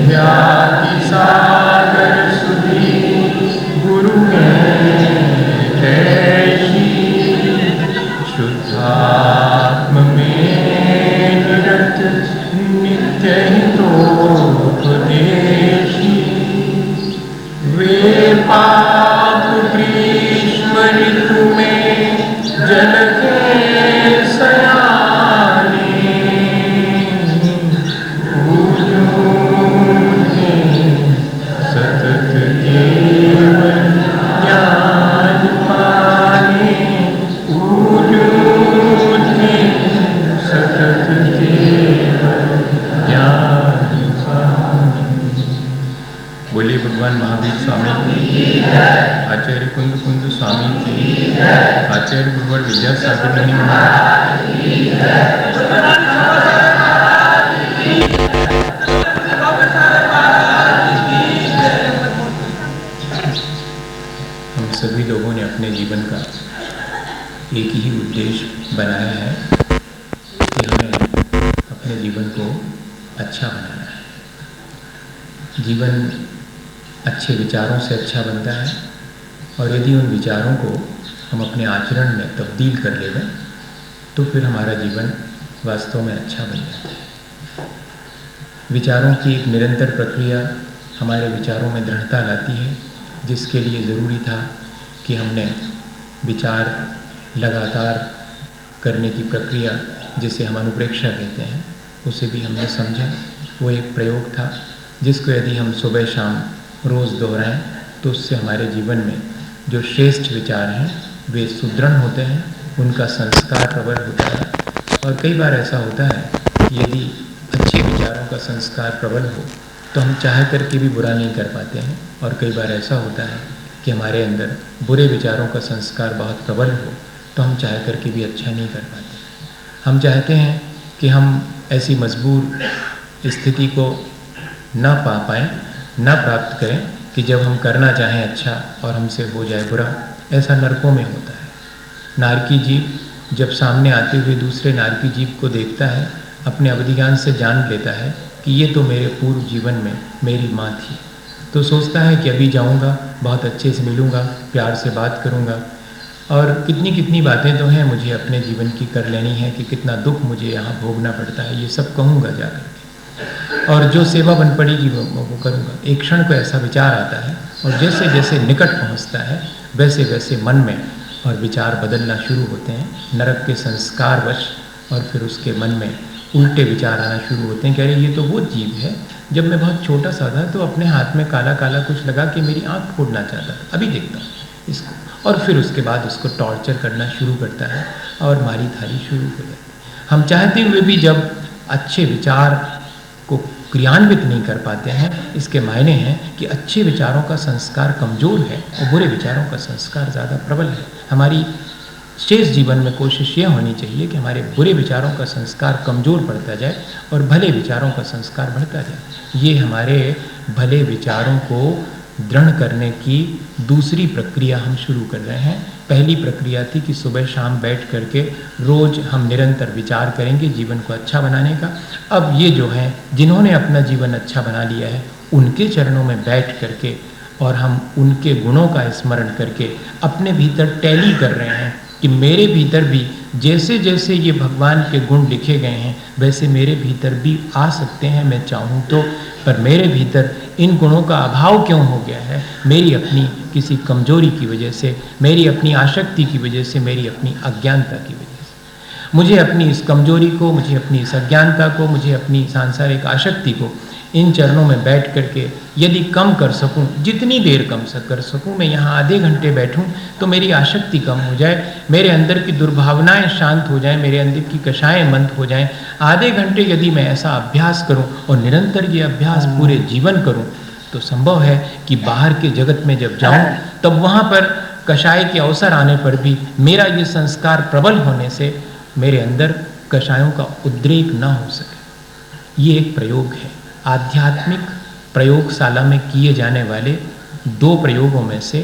व्याधि सागर सुधी गुरु में जैसी, शुद्धात्म में निरत नित्य हितोपदेशी, वे पाप ग्रीष्म ऋतु में जल के सयाने, सतत केवल ज्ञान पाने, सतत केवल ज्ञान पाने। बोलिए भगवान महावीर स्वामी की, आचार्य कुंद कुंद स्वामी की, आचार्य गुरुवर विद्यासागर मुनि महाराज की। हम सभी लोगों ने अपने जीवन का एक ही उद्देश्य बनाया है कि हमें अपने जीवन को अच्छा बनाना है। जीवन अच्छे विचारों से अच्छा बनता है, और यदि उन विचारों को हम अपने आचरण में तब्दील कर लें तो फिर हमारा जीवन वास्तव में अच्छा बन जाता है। विचारों की एक निरंतर प्रक्रिया हमारे विचारों में दृढ़ता लाती है, जिसके लिए ज़रूरी था कि हमने विचार लगातार करने की प्रक्रिया, जिसे हम अनुप्रेक्षा कहते हैं, उसे भी हमने समझा। वो एक प्रयोग था जिसको यदि हम सुबह शाम रोज़ दोहराएं तो उससे हमारे जीवन में जो श्रेष्ठ विचार हैं वे सुदृढ़ होते हैं, उनका संस्कार प्रबल होता है। और कई बार ऐसा होता है कि यदि अच्छे विचारों का संस्कार प्रबल हो तो हम चाह करके भी बुरा नहीं कर पाते हैं, और कई बार ऐसा होता है कि हमारे अंदर बुरे विचारों का संस्कार बहुत प्रबल हो तो हम चाह करके भी अच्छा नहीं कर पाते। हम चाहते हैं कि हम ऐसी मजबूर स्थिति को न पा पाएँ, न प्राप्त करें कि जब हम करना चाहें अच्छा और हमसे हो जाए बुरा। ऐसा नरकों में होता है। नारकी जीव जब सामने आते हुए दूसरे नारकी जीव को देखता है, अपने अवधिज्ञान से जान लेता है कि ये तो मेरे पूर्व जीवन में मेरी माँ थी, तो सोचता है कि अभी जाऊँगा, बहुत अच्छे से मिलूँगा, प्यार से बात करूँगा, और कितनी कितनी बातें तो हैं मुझे अपने जीवन की कर लेनी है कि कितना दुख मुझे यहाँ भोगना पड़ता है, ये सब कहूँगा जा करके, और जो सेवा बन पड़ेगी वो करूँगा। एक क्षण को ऐसा विचार आता है, और जैसे जैसे निकट पहुँचता है वैसे वैसे मन में और विचार बदलना शुरू होते हैं, नरक के संस्कारवश, और फिर उसके मन में उल्टे विचार आना शुरू होते हैं। कह रहे ये तो वो जीव है, जब मैं बहुत छोटा सा था तो अपने हाथ में काला काला कुछ लगा के मेरी आँख फोड़ना चाहता था, अभी देखता हूँ इसको, और फिर उसके बाद उसको टॉर्चर करना शुरू करता है और मारी धारी शुरू हो जाती है। हम चाहते हुए भी जब अच्छे विचार को क्रियान्वित नहीं कर पाते हैं, इसके मायने हैं कि अच्छे विचारों का संस्कार कमज़ोर है और बुरे विचारों का संस्कार ज़्यादा प्रबल है। हमारी शेष जीवन में कोशिश यह होनी चाहिए कि हमारे बुरे विचारों का संस्कार कमज़ोर पड़ता जाए और भले विचारों का संस्कार बढ़ता जाए। ये हमारे भले विचारों को दृढ़ करने की दूसरी प्रक्रिया हम शुरू कर रहे हैं। पहली प्रक्रिया थी कि सुबह शाम बैठ करके रोज़ हम निरंतर विचार करेंगे जीवन को अच्छा बनाने का। अब ये जो हैं जिन्होंने अपना जीवन अच्छा बना लिया है, उनके चरणों में बैठ करके और हम उनके गुणों का स्मरण करके अपने भीतर टैली कर रहे हैं कि मेरे भीतर भी जैसे जैसे ये भगवान के गुण लिखे गए हैं वैसे मेरे भीतर भी आ सकते हैं, मैं चाहूँ तो। पर मेरे भीतर इन गुणों का अभाव क्यों हो गया है? मेरी अपनी किसी कमजोरी की वजह से, मेरी अपनी आसक्ति की वजह से, मेरी अपनी अज्ञानता की वजह से। मुझे अपनी इस कमजोरी को, मुझे अपनी इस अज्ञानता को, मुझे अपनी सांसारिक आसक्ति को इन चरणों में बैठ करके यदि कम कर सकूं, जितनी देर कम कर सकूं, मैं यहाँ आधे घंटे बैठूं तो मेरी आसक्ति कम हो जाए, मेरे अंदर की दुर्भावनाएं शांत हो जाएं, मेरे अंदर की कषाएं मंद हो जाएं। आधे घंटे यदि मैं ऐसा अभ्यास करूं और निरंतर ये अभ्यास पूरे जीवन करूं तो संभव है कि बाहर के जगत में जब जाऊं तब वहाँ पर कषाय के अवसर आने पर भी मेरा ये संस्कार प्रबल होने से मेरे अंदर कषायों का उद्रेक न हो सके। ये एक प्रयोग है। आध्यात्मिक प्रयोगशाला में किए जाने वाले 2 प्रयोगों में से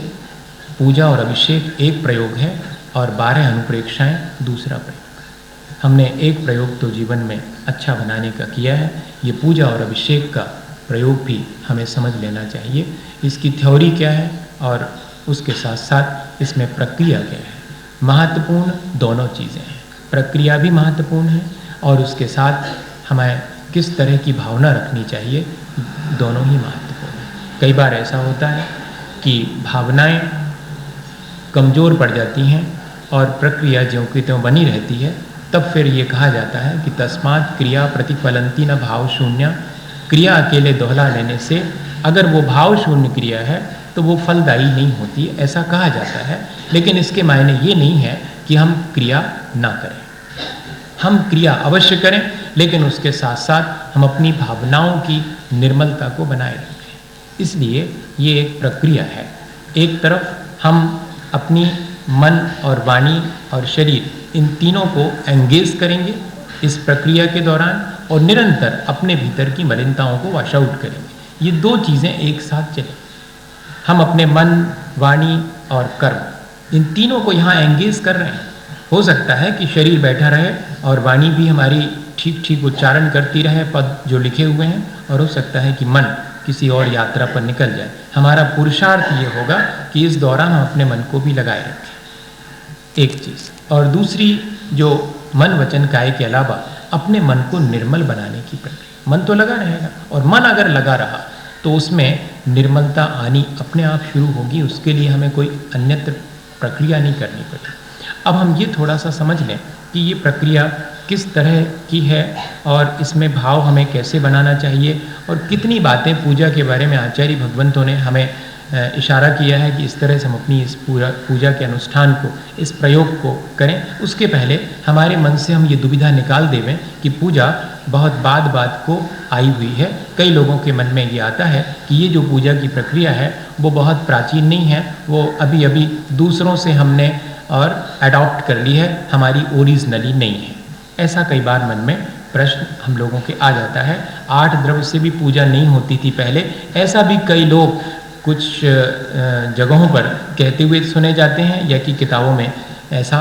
पूजा और अभिषेक एक प्रयोग है और 12 अनुप्रेक्षाएं दूसरा प्रयोग है। हमने एक प्रयोग तो जीवन में अच्छा बनाने का किया है। ये पूजा और अभिषेक का प्रयोग भी हमें समझ लेना चाहिए। इसकी थ्योरी क्या है और उसके साथ साथ इसमें प्रक्रिया क्या है। महत्वपूर्ण दोनों चीज़ें हैं, प्रक्रिया भी महत्वपूर्ण है और उसके साथ हमें किस तरह की भावना रखनी चाहिए, दोनों ही महत्वपूर्ण है। कई बार ऐसा होता है कि भावनाएं कमज़ोर पड़ जाती हैं और प्रक्रिया ज्यों की त्यों बनी रहती है, तब फिर ये कहा जाता है कि तस्मात् क्रिया प्रतिफलंती न भाव शून्य। क्रिया अकेले दोहरा लेने से अगर वो भाव शून्य क्रिया है तो वो फलदायी नहीं होती, ऐसा कहा जाता है। लेकिन इसके मायने ये नहीं है कि हम क्रिया ना करें, हम क्रिया अवश्य करें, लेकिन उसके साथ साथ हम अपनी भावनाओं की निर्मलता को बनाए रखें। इसलिए ये एक प्रक्रिया है। एक तरफ हम अपनी मन और वाणी और शरीर इन तीनों को एंगेज करेंगे इस प्रक्रिया के दौरान और निरंतर अपने भीतर की मलिनताओं को वॉश आउट करेंगे। ये दो चीज़ें एक साथ चलें। हम अपने मन, वाणी और कर्म इन तीनों को यहाँ एंगेज कर रहे हैं। हो सकता है कि शरीर बैठा रहे और वाणी भी हमारी ठीक ठीक उच्चारण करती रहे पद जो लिखे हुए हैं, और हो सकता है कि मन किसी और यात्रा पर निकल जाए। हमारा पुरुषार्थ ये होगा कि इस दौरान हम अपने मन को भी लगाए रखें, एक चीज़। और दूसरी जो मन वचन काया के अलावा अपने मन को निर्मल बनाने की प्रक्रिया। मन तो लगा रहेगा और मन अगर लगा रहा तो उसमें निर्मलता आनी अपने आप शुरू होगी। उसके लिए हमें कोई अन्यत्र प्रक्रिया नहीं करनी पड़ेगी। अब हम ये थोड़ा सा समझ लें कि ये प्रक्रिया किस तरह की है और इसमें भाव हमें कैसे बनाना चाहिए और कितनी बातें पूजा के बारे में आचार्य भगवंतों ने हमें इशारा किया है कि इस तरह से हम अपनी इस पूजा के अनुष्ठान को, इस प्रयोग को करें। उसके पहले हमारे मन से हम ये दुविधा निकाल देवें कि पूजा बहुत बाद को आई हुई है। कई लोगों के मन में ये आता है कि ये जो पूजा की प्रक्रिया है वो बहुत प्राचीन नहीं है, वो अभी अभी दूसरों से हमने और अडॉप्ट कर ली है, हमारी ओरिजिनली नहीं है। ऐसा कई बार मन में प्रश्न हम लोगों के आ जाता है। 8 द्रव्य से भी पूजा नहीं होती थी पहले, ऐसा भी कई लोग कुछ जगहों पर कहते हुए सुने जाते हैं या कि किताबों में ऐसा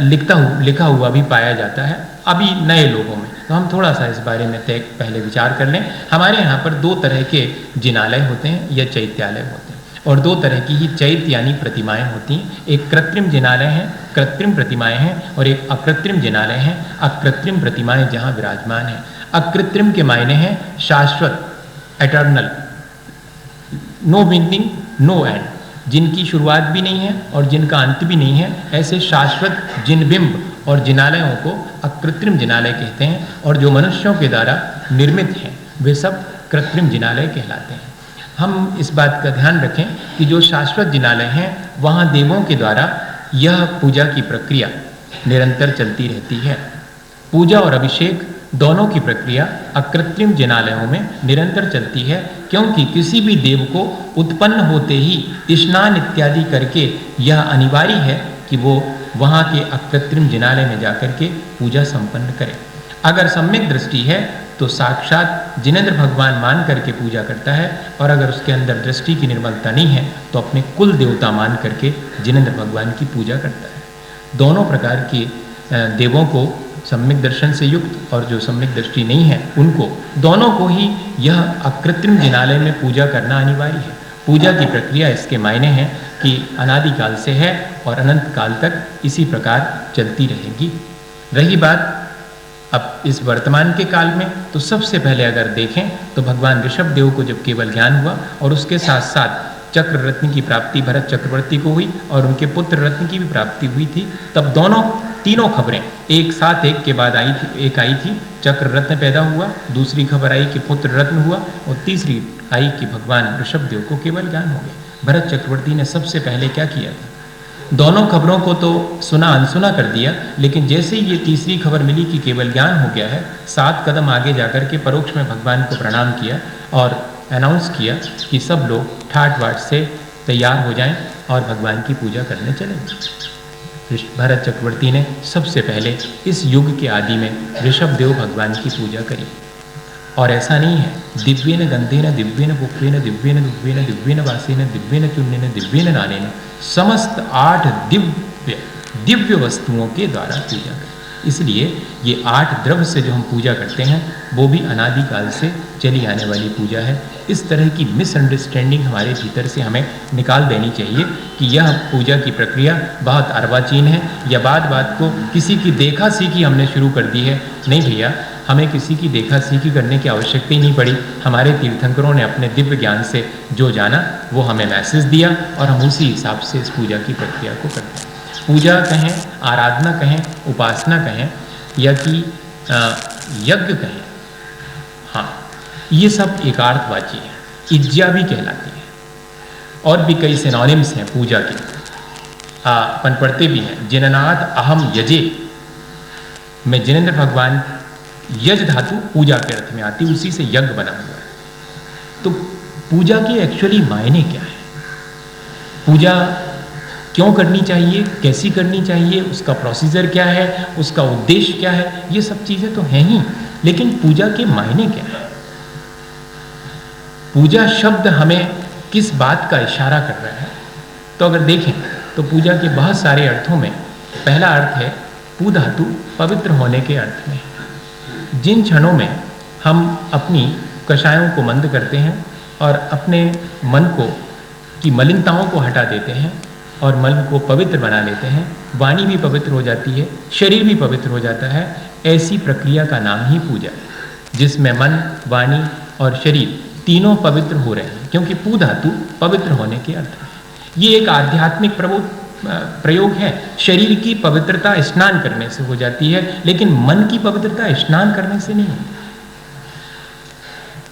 लिखा हुआ भी पाया जाता है अभी नए लोगों में। तो हम थोड़ा सा इस बारे में पहले विचार कर लें। हमारे यहाँ पर 2 तरह के जिनालय होते हैं या चैत्यालय होते हैं, और 2 तरह की ही चैत्य यानी प्रतिमाएं होती हैं। एक कृत्रिम जिनालय है, कृत्रिम प्रतिमाएं हैं, और एक अकृत्रिम जिनालय है, अकृत्रिम प्रतिमाएं जहाँ विराजमान हैं। अकृत्रिम के मायने हैं शाश्वत, eternal, no beginning no end, जिनकी शुरुआत भी नहीं है और जिनका अंत भी नहीं है। ऐसे शाश्वत जिनबिंब और जिनालयों को अकृत्रिम जिनालय कहते हैं, और जो मनुष्यों के द्वारा निर्मित हैं वे सब कृत्रिम जिनालय कहलाते हैं। हम इस बात का ध्यान रखें कि जो शाश्वत जिनालय हैं वहाँ देवों के द्वारा यह पूजा की प्रक्रिया निरंतर चलती रहती है। पूजा और अभिषेक दोनों की प्रक्रिया अकृत्रिम जिनालयों में निरंतर चलती है, क्योंकि किसी भी देव को उत्पन्न होते ही स्नान इत्यादि करके यह अनिवार्य है कि वो वहाँ के अकृत्रिम जिनालय में जाकर के पूजा संपन्न करें। अगर सम्यक दृष्टि है तो साक्षात जिनेंद्र भगवान मान करके पूजा करता है, और अगर उसके अंदर दृष्टि की निर्मलता नहीं है तो अपने कुल देवता मान करके जिनेंद्र भगवान की पूजा करता है। दोनों प्रकार के देवों को, सम्यक दर्शन से युक्त और जो सम्यक दृष्टि नहीं है उनको, दोनों को ही यह अकृत्रिम जिनालय में पूजा करना अनिवार्य है। पूजा की प्रक्रिया इसके मायने हैं कि अनादिकाल से है और अनंत काल तक इसी प्रकार चलती रहेगी। रही बात अब इस वर्तमान के काल में, तो सबसे पहले अगर देखें तो भगवान ऋषभ देव को जब केवल ज्ञान हुआ और उसके साथ साथ चक्र रत्न की प्राप्ति भरत चक्रवर्ती को हुई और उनके पुत्र रत्न की भी प्राप्ति हुई थी, तब तीनों खबरें एक साथ एक के बाद एक आई थी। चक्र रत्न पैदा हुआ, दूसरी खबर आई कि पुत्र रत्न हुआ, और तीसरी आई कि भगवान ऋषभ देव को केवल ज्ञान हो गया। भरत चक्रवर्ती ने सबसे पहले क्या किया था? दोनों खबरों को तो सुना अनसुना कर दिया, लेकिन जैसे ही ये तीसरी खबर मिली कि केवल ज्ञान हो गया है, 7 कदम आगे जाकर के परोक्ष में भगवान को प्रणाम किया और अनाउंस किया कि सब लोग ठाट बाट से तैयार हो जाएं और भगवान की पूजा करने चलें। भरत चक्रवर्ती ने सबसे पहले इस युग के आदि में ऋषभ देव भगवान की पूजा करी। और ऐसा नहीं है, दिव्येन गंधेन दिव्येन पुष्पेन दिव्येन दुग्धेन दिव्येन वासेन दिव्येन चूर्णेन दिव्येन नानेन, समस्त 8 दिव्य वस्तुओं के द्वारा पूजा करें। इसलिए ये 8 द्रव्य से जो हम पूजा करते हैं वो भी अनादिकाल से चली आने वाली पूजा है। इस तरह की मिसअंडरस्टैंडिंग हमारे भीतर से हमें निकाल देनी चाहिए कि यह पूजा की प्रक्रिया बहुत अर्वाचीन है या बात को किसी की देखा सीखी हमने शुरू कर दी है। नहीं भैया, हमें किसी की देखा सीखी करने की आवश्यकता ही नहीं पड़ी। हमारे तीर्थंकरों ने अपने दिव्य ज्ञान से जो जाना वो हमें मैसेज दिया और हम उसी हिसाब से इस पूजा की प्रक्रिया को करते हैं। पूजा कहें, आराधना कहें, उपासना कहें या कि यज्ञ कहें, हाँ, ये सब एकार्थवाची है, इज्जा भी कहलाती है। और भी कई सिनोनिम्स हैं पूजा के, अपन पढ़ते भी हैं। जिननाथ अहम यजे में जिनेंद्र भगवान, यज धातु पूजा के अर्थ में आती, उसी से यज्ञ बना हुआ है। तो पूजा के एक्चुअली मायने क्या है, पूजा क्यों करनी चाहिए, कैसी करनी चाहिए, उसका प्रोसीजर क्या है, उसका उद्देश्य क्या है, ये सब चीज़ें तो हैं ही, लेकिन पूजा के मायने क्या है। पूजा शब्द हमें किस बात का इशारा कर रहा है? तो अगर देखें तो पूजा के बहुत सारे अर्थों में पहला अर्थ है पू धातु, पवित्र होने के अर्थ में। जिन क्षणों में हम अपनी कषायों को मंद करते हैं और अपने मन को की मलिनताओं को हटा देते हैं और मन को पवित्र बना लेते हैं, वाणी भी पवित्र हो जाती है, शरीर भी पवित्र हो जाता है। ऐसी प्रक्रिया का नाम ही पूजा है, जिसमें मन, वाणी और शरीर तीनों पवित्र हो रहे हैं, क्योंकि पू धातु पवित्र होने के अर्थ में। ये एक आध्यात्मिक प्रयोग है। शरीर की पवित्रता स्नान करने से हो जाती है, लेकिन मन की पवित्रता स्नान करने से नहीं होती।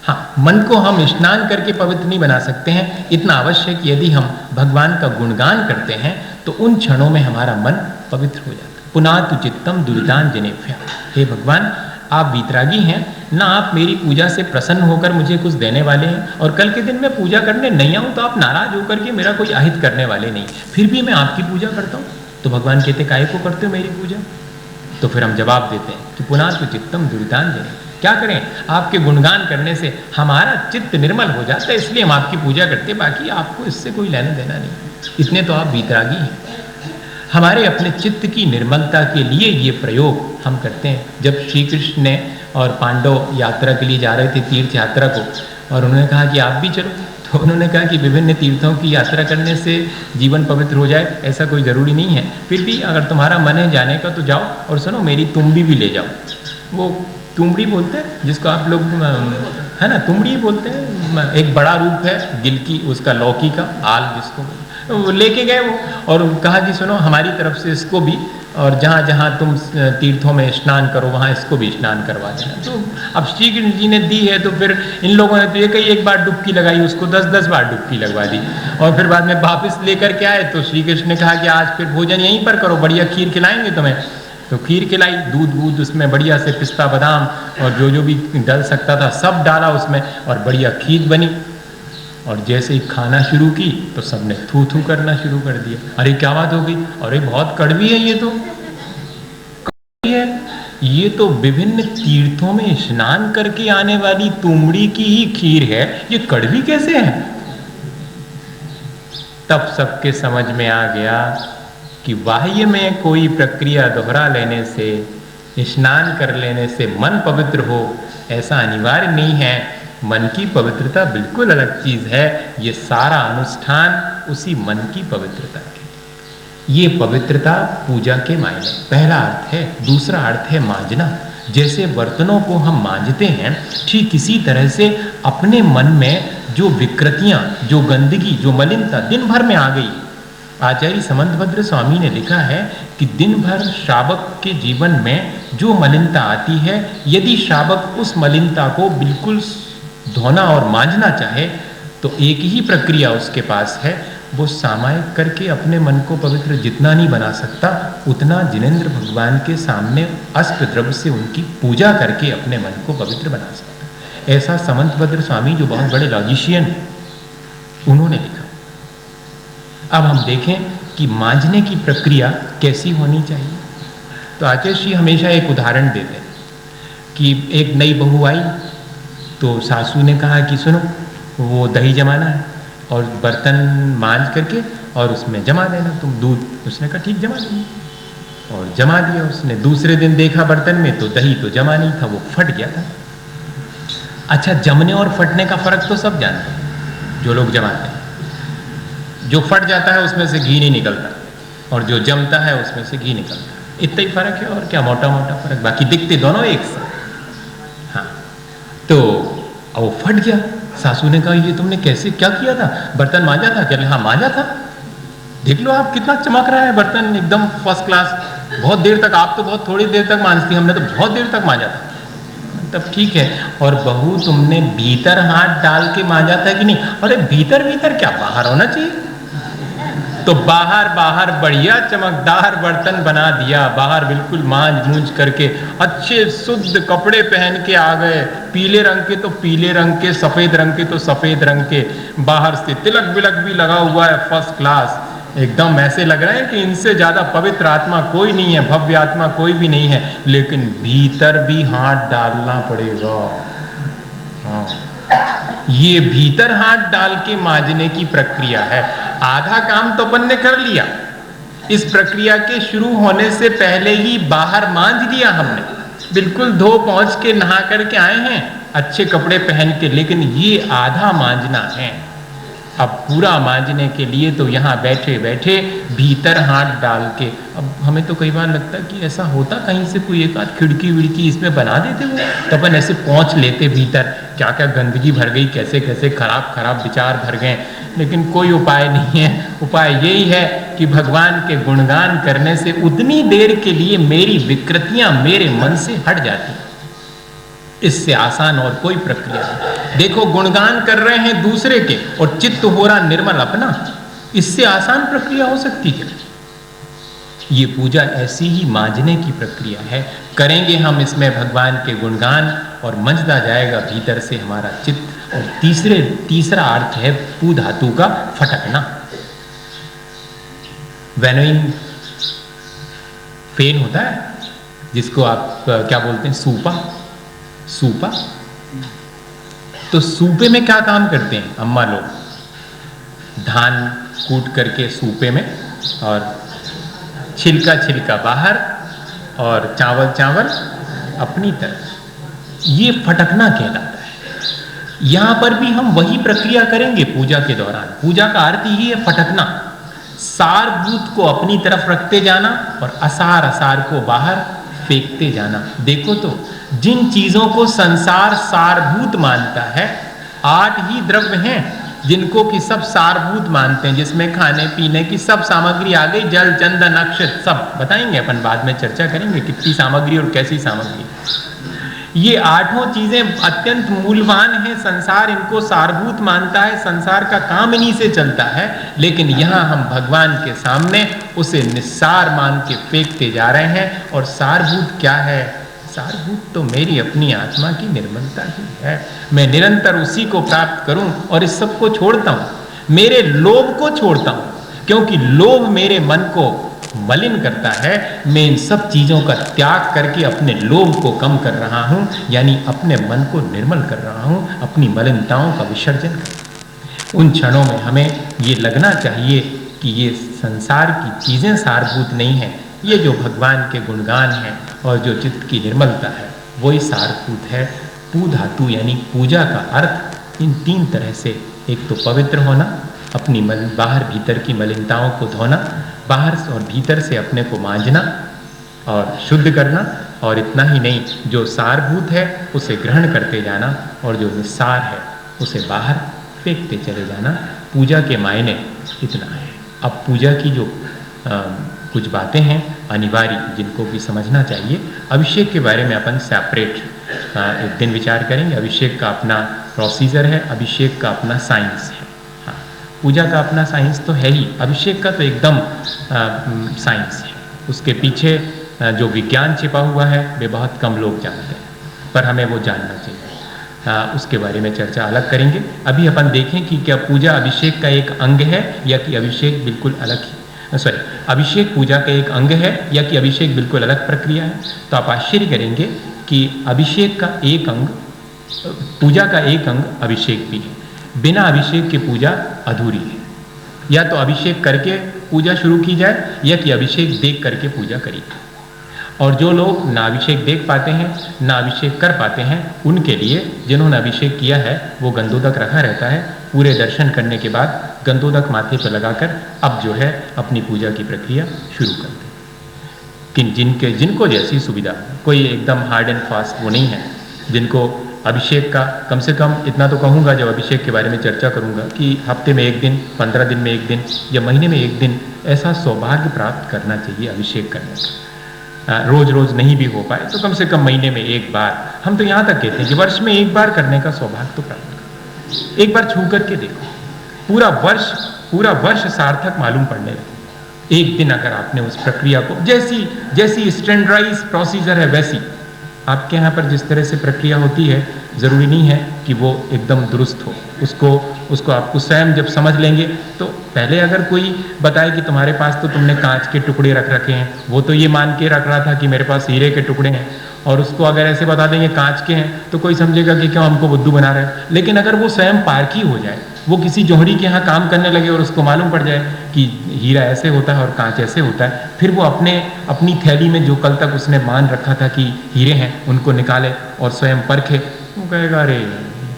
हाँ, मन को हम स्नान करके पवित्र नहीं बना सकते हैं। इतना अवश्य है कि यदि हम भगवान का गुणगान करते हैं तो उन क्षणों में हमारा मन पवित्र हो जाता है। पुनातु चित्तम दुरितान जनेभ्य, हे भगवान, आप वीतरागी हैं ना, आप मेरी पूजा से प्रसन्न होकर मुझे कुछ देने वाले हैं, और कल के दिन मैं पूजा करने नहीं आऊँ तो आप नाराज होकर के मेरा कोई आहित करने वाले नहीं, फिर भी मैं आपकी पूजा करता हूँ। तो भगवान कहते, काहे को करते हो मेरी पूजा? तो फिर हम जवाब देते हैं कि पुनातु चित्तम दुरितान जनेभ्य, क्या करें, आपके गुणगान करने से हमारा चित्त निर्मल हो जाता है, इसलिए हम आपकी पूजा करते, बाकी आपको इससे कोई लेना देना नहीं। इतने तो आप वीतरागी हैं। हमारे अपने चित्त की निर्मलता के लिए ये प्रयोग हम करते हैं। जब श्री कृष्ण ने और पांडव यात्रा के लिए जा रहे थे, तीर्थ यात्रा को, और उन्होंने कहा कि आप भी चलो, तो उन्होंने कहा कि विभिन्न तीर्थों की यात्रा करने से जीवन पवित्र हो जाए, ऐसा कोई ज़रूरी नहीं है, फिर भी अगर तुम्हारा मन है जाने का तो जाओ, और सुनो मेरी तुमड़ी भी ले जाओ। वो तुमड़ी बोलते हैं जिसको आप लोग, है ना, तुमड़ी बोलते हैं, एक बड़ा रूप है गिलकी, उसका लौकी का आल जिसको वो लेके गए वो, और कहा कि सुनो हमारी तरफ से इसको भी, और जहाँ जहाँ तुम तीर्थों में स्नान करो वहाँ इसको भी स्नान करवा देना। तो अब श्री कृष्ण जी ने दी है, तो फिर इन लोगों ने तो ये कही एक बार डुबकी लगाई, उसको 10-10 बार डुबकी लगवा दी, और फिर बाद में वापस लेकर के आए तो श्री कृष्ण ने कहा कि आज फिर भोजन यहीं पर करो, बढ़िया खीर खिलाएंगे तुम्हें। तो खीर खिलाई, दूध उसमें बढ़िया से पिस्ता बादाम और जो भी डल सकता था सब डाला उसमें, और बढ़िया खीर बनी। और जैसे ही खाना शुरू की तो सबने थू थू करना शुरू कर दिया। अरे क्या बात हो गई, अरे बहुत कड़वी है, ये तो कड़वी है, ये तो विभिन्न तीर्थों में स्नान करके आने वाली तुमड़ी की ही खीर है, ये कड़वी कैसे है? तब सबके समझ में आ गया कि बाह्य में कोई प्रक्रिया दोहरा लेने से, स्नान कर लेने से मन पवित्र हो, ऐसा अनिवार्य नहीं है। मन की पवित्रता बिल्कुल अलग चीज़ है। ये सारा अनुष्ठान उसी मन की पवित्रता के, ये पवित्रता पूजा के मायने पहला अर्थ है। दूसरा अर्थ है मांजना। जैसे बर्तनों को हम मांजते हैं, ठीक इसी तरह से अपने मन में जो विकृतियाँ, जो गंदगी, जो मलिनता दिन भर में आ गई, आचार्य समंतभद्र स्वामी ने लिखा है कि दिन भर श्रावक के जीवन में जो मलिनता आती है, यदि श्रावक उस मलिनता को बिल्कुल धोना और मांजना चाहे तो एक ही प्रक्रिया उसके पास है, वो सामायिक करके अपने मन को पवित्र जितना नहीं बना सकता, उतना जिनेंद्र भगवान के सामने अष्टद्रव्य से उनकी पूजा करके अपने मन को पवित्र बना सकता। ऐसा समंतभद्र स्वामी जो बहुत बड़े लॉजिशियन, उन्होंने लिखा। अब हम देखें कि मांजने की प्रक्रिया कैसी होनी चाहिए। तो आचार्य श्री हमेशा एक उदाहरण देते हैं कि एक नई बहू आई तो सासू ने कहा कि सुनो वो दही जमाना है और बर्तन मांज करके और उसमें जमा देना तुम दूध। उसने कहा ठीक जमा देंगे। और जमा दिया उसने। दूसरे दिन देखा बर्तन में तो दही तो जमा नहीं था, वो फट गया था। अच्छा, जमने और फटने का फर्क तो सब जानते हैं जो लोग जमाते हैं। जो फट जाता है उसमें से घी नहीं निकलता, और जो जमता है उसमें से घी निकलता है। इतना ही फर्क है, और क्या मोटा मोटा फर्क, बाकी दिखते दोनों एक से। हाँ, तो वो फट गया। सासू ने कहा ये तुमने कैसे, क्या किया था? बर्तन मांजा था क्या? हाँ मांजा था। देख लो आप कितना चमक रहा है बर्तन, एकदम फर्स्ट क्लास। बहुत देर तक, आप तो बहुत थोड़ी देर तक मांजती, हमने तो बहुत देर तक मांजा था। तब ठीक है। और बहू तुमने भीतर हाथ डाल के मांजा था कि नहीं? अरे भीतर भीतर क्या, बाहर होना चाहिए। तो बाहर बाहर बढ़िया चमकदार बर्तन बना दिया, बाहर बिल्कुल मांज मूंज करके अच्छे शुद्ध कपड़े पहन के आ गए। पीले रंग के तो पीले रंग के, सफेद रंग के तो सफेद रंग के, बाहर से तिलक बिलक भी लगा हुआ है फर्स्ट क्लास। एकदम ऐसे लग रहा है कि इनसे ज्यादा पवित्र आत्मा कोई नहीं है, भव्य आत्मा कोई भी नहीं है। लेकिन भीतर भी हाथ डालना पड़ेगा। हाँ, ये भीतर हाथ डाल के मांजने की प्रक्रिया है। आधा काम तो अपन ने कर लिया, इस प्रक्रिया के शुरू होने से पहले ही बाहर मांज लिया हमने, बिल्कुल धो पहुंच के नहा करके आए हैं अच्छे कपड़े पहन के। लेकिन ये आधा मांजना है। अब पूरा मांजने के लिए तो यहाँ बैठे बैठे भीतर हाथ डाल के। अब हमें तो कई बार लगता है कि ऐसा होता कहीं से कोई एक आध खिड़की विड़की इसमें बना देते वो, तो अपन ऐसे पहुँच लेते भीतर। क्या क्या गंदगी भर गई, कैसे कैसे खराब खराब विचार भर गए। लेकिन कोई उपाय नहीं है। उपाय यही है कि भगवान के गुणगान करने से उतनी देर के लिए मेरी विकृतियां मेरे मन से हट जाती। इससे आसान और कोई प्रक्रिया नहीं। देखो, गुणगान कर रहे हैं दूसरे के और चित्त हो रहा निर्मल अपना, इससे आसान प्रक्रिया हो सकती है? ये पूजा ऐसी ही मांजने की प्रक्रिया है। करेंगे हम इसमें भगवान के गुणगान और मंजदा जाएगा भीतर से हमारा चित्त। और तीसरा अर्थ है पू धातु का फटकना। वेनोइंग फेन होता है जिसको आप क्या बोलते हैं, सूपा। तो सूपे में क्या काम करते हैं अम्मा लोग? धान कूट करके सूपे में, और छिलका बाहर, और चावल अपनी तरफ। ये फटकना कहलाता है। यहां पर भी हम वही प्रक्रिया करेंगे पूजा के दौरान। पूजा का अर्थ ही है फटकना। सारभूत को अपनी तरफ रखते जाना और असार को बाहर फेंकते जाना। देखो तो, जिन चीजों को संसार सारभूत मानता है, 8 ही द्रव्य हैं जिनको कि सब सारभूत मानते हैं, जिसमें खाने पीने की सब सामग्री आ गई। जल, चंदन, अक्षत सब बताएंगे अपन, बाद में चर्चा करेंगे कितनी सामग्री और कैसी सामग्री। ये 8 चीजें अत्यंत मूल्यवान हैं। संसार इनको सारभूत मानता है, संसार का काम इन्हीं से चलता है। लेकिन यहाँ हम भगवान के सामने उसे निस्सार मान के फेंकते जा रहे हैं। और सारभूत क्या है? सारभूत तो मेरी अपनी आत्मा की निर्मलता ही है। मैं निरंतर उसी को प्राप्त करूं और इस सब को छोड़ता हूं, मेरे लोभ को छोड़ता हूं, क्योंकि लोभ मेरे मन को मलिन करता है। मैं इन सब चीजों का त्याग करके अपने लोभ को कम कर रहा हूं, यानी अपने मन को निर्मल कर रहा हूं, अपनी मलिनताओं का विसर्जन कर। उन क्षणों में हमें ये लगना चाहिए कि ये संसार की चीजें सारभूत नहीं है। ये जो भगवान के गुणगान हैं और जो चित्त की निर्मलता है, वही सारभूत है। पू धातु यानी पूजा का अर्थ इन 3 तरह से, एक तो पवित्र होना, अपनी बाहर भीतर की मलिनताओं को धोना, बाहर और भीतर से अपने को मांजना और शुद्ध करना, और इतना ही नहीं, जो सारभूत है उसे ग्रहण करते जाना और जो निस्सार है उसे बाहर फेंकते चले जाना। पूजा के मायने इतना है। अब पूजा की जो कुछ बातें हैं अनिवार्य, जिनको भी समझना चाहिए। अभिषेक के बारे में अपन सेपरेट एक दिन विचार करेंगे। अभिषेक का अपना प्रोसीजर है, अभिषेक का अपना साइंस है। हाँ, पूजा का अपना साइंस तो है ही, अभिषेक का तो एकदम साइंस है। उसके पीछे जो विज्ञान छिपा हुआ है वे बहुत कम लोग जानते हैं, पर हमें वो जानना चाहिए। उसके बारे में चर्चा अलग करेंगे। अभी अपन देखें कि क्या पूजा अभिषेक का एक अंग है या कि अभिषेक बिल्कुल अलग है। अभिषेक पूजा का एक अंग है या कि अभिषेक बिल्कुल अलग प्रक्रिया है। तो आप आश्चर्य करेंगे कि अभिषेक का एक अंग, पूजा का एक अंग अभिषेक भी है। बिना अभिषेक की पूजा अधूरी है। या तो अभिषेक करके पूजा शुरू की जाए या कि अभिषेक देख करके पूजा करी। और जो लोग ना अभिषेक देख पाते हैं ना अभिषेक कर पाते हैं, उनके लिए जिन्होंने अभिषेक किया है वो गंधोदक रखा रहता है। पूरे दर्शन करने के बाद गंधोदक माथे पर लगाकर अब जो है अपनी पूजा की प्रक्रिया शुरू करते हैं। जिनको जैसी सुविधा, कोई एकदम हार्ड एंड फास्ट वो नहीं है। जिनको अभिषेक का, कम से कम इतना तो कहूँगा जब अभिषेक के बारे में चर्चा करूँगा कि हफ्ते में एक दिन, 15 दिन में एक दिन या महीने में एक दिन ऐसा सौभाग्य प्राप्त करना चाहिए अभिषेक करने का। रोज रोज नहीं भी हो पाए तो कम से कम महीने में एक बार, हम तो यहाँ तक कहते हैं कि वर्ष में एक बार करने का सौभाग्य तो प्राप्त करो। एक बार छू करके देखो, पूरा वर्ष सार्थक मालूम पड़ने लगे। एक दिन अगर आपने उस प्रक्रिया को, जैसी स्टैंडर्डाइज प्रोसीजर है वैसी आपके यहाँ पर जिस तरह से प्रक्रिया होती है, ज़रूरी नहीं है कि वो एकदम दुरुस्त हो। उसको आपको स्वयं जब समझ लेंगे तो पहले अगर कोई बताए कि तुम्हारे पास तो तुमने कांच के टुकड़े रख रखे हैं, वो तो ये मान के रख रहा था कि मेरे पास हीरे के टुकड़े हैं, और उसको अगर ऐसे बता देंगे कांच के हैं तो कोई समझेगा कि क्यों हमको बुद्धू बना रहे हैं। लेकिन अगर वो स्वयं पारखी हो जाए, वो किसी जोहरी के यहाँ काम करने लगे और उसको मालूम पड़ जाए कि हीरा ऐसे होता है और कांच ऐसे होता है, फिर वो अपनी थैली में जो कल तक उसने मान रखा था कि हीरे हैं उनको निकाले और स्वयं परखे, वो कहेगा अरे